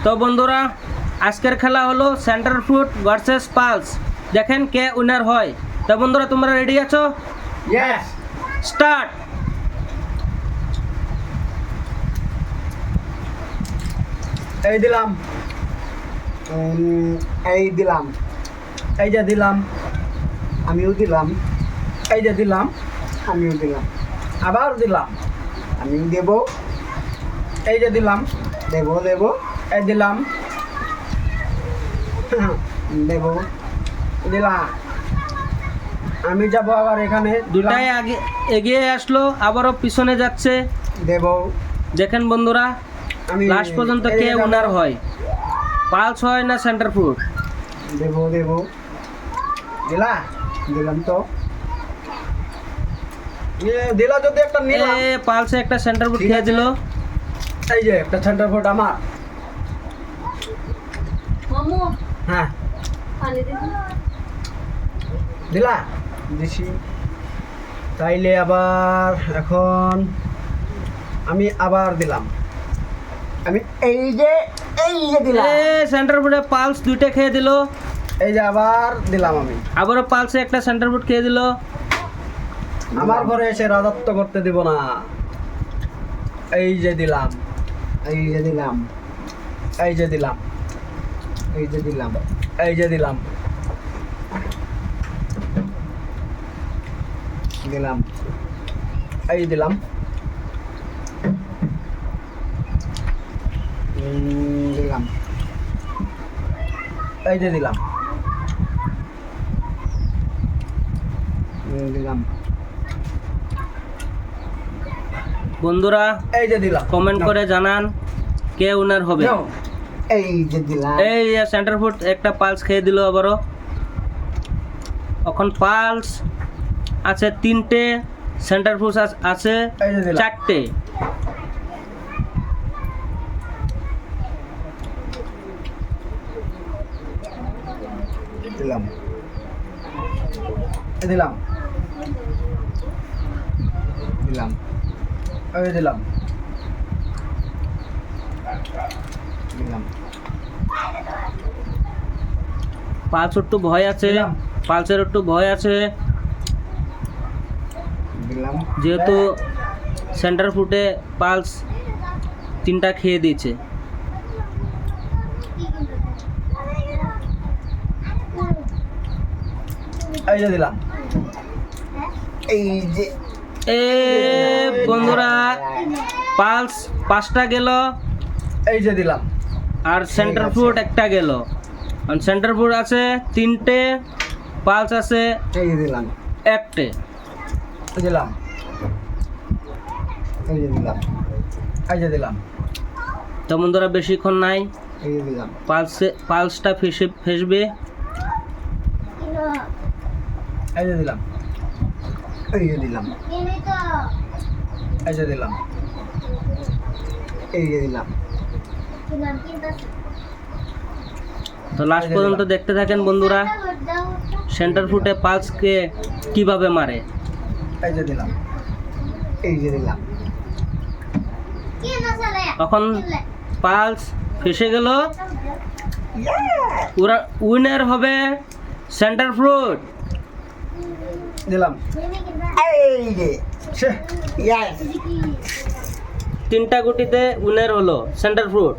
তো বন্ধুরা আজকের খেলা হলো সেন্টার ফ্রুট ভার্সেস পালস। দেখেন কে উইনার হয়। তো বন্ধুরা তোমরা রেডি আছো? Yes. স্টার্ট। এই দিলাম। এই দিলাম। এই যে দিলাম। আমিও দিলাম। এই যে দিলাম। আমিও দিলাম। আবার দিলাম। আমি দেব। এই যে দিলাম। দেব দেব। এই দিলাম। দেব। দিলাম। আমি যাব আবার এখানে। দুটাই আগে এগিয়ে আসলো, আবারও পিছনে যাচ্ছে। দেব। দেখেন বন্ধুরা আমি লাস্ট পর্যন্ত এই কে যে উইনার দেব। হয়, পালস হয় না সেন্টার ফ্রুট? দেব দেব। দিলা। দিলাম তো। দিলা যদি একটা নিলাম। পালসে একটা সেন্টার ফ্রুট ঠিক খেয়ে আছে। দিল। এই যে একটা সেন্টার ফোর্ট আমার। মামু হ্যাঁ পানি দিবি? দিলা দিছি। তাইলে আবার এখন আমি আবার দিলাম। আমি এই যে দিলাম। সেন্টার ফ্রুটে পালস দুইটা খেয়ে দিল। এই যে আবার দিলাম আমি। আবারও পালসে একটা সেন্টার ফ্রুট খেয়ে দিল। আমার ঘরে এসে রাজত্ব করতে দিব না। এই যে দিলাম। এই যে দিলাম। এই যে দিলাম। এই যে দিলাম। এই যে দিলাম। দিলাম। এই দিলাম। দিলাম। এই যে দিলাম। দিলাম। বন্ধুরা এই যে দিলাম। কমেন্ট করে জানান কে উইনার হবে। নাও। এই যে দিলাম। এই সেন্টার ফ্রুট একটা পালস খেয়ে দিল আবারও। এখন পালস আছে তিনটে, সেন্টার ফ্রুট আছে এই যে দিলাম। চারটে। দিলাম। দিলাম। দিলাম। এই দিলাম। দিলাম। পালস একটু ভয় আছে, দিলাম। পালসের একটু ভয় আছে, দিলাম। যেহেতু সেন্টার ফ্রুটে পালস তিনটা খেয়ে দিয়েছে। এই যে দিলাম। এই যে বন্ধুরা পালস পাঁচটা গেল এই যে দিলাম। আর সেন্টার ফ্রুট একটা গেল। আর সেন্টার ফ্রুট আছে তিনটে, পালস আছে এই যে দিলাম। একটে। দিলাম। এই যে দিলাম। এই যে দিলাম। তো বন্ধুরা বেশিক্ষণ নাই, এই যে দিলাম। পালসটা ফেসবে। এই যে দিলাম। এই যে দিলাম। এই যে দিলাম। এই যে দিলাম। তো লাস্ট পর্যন্ত দেখতে থাকেন বন্ধুরা সেন্টার ফ্রুটে পালসকে কিভাবে মারে। এই যে দিলাম। এই যে দিলাম। তখন পালস ফেসে গেল, ওরা উইনার হবে সেন্টার ফ্রুট। দিলাম। এই যে ইয়েস। তিনটা গুটিতে উইনার হলো সেন্টার ফ্রুট।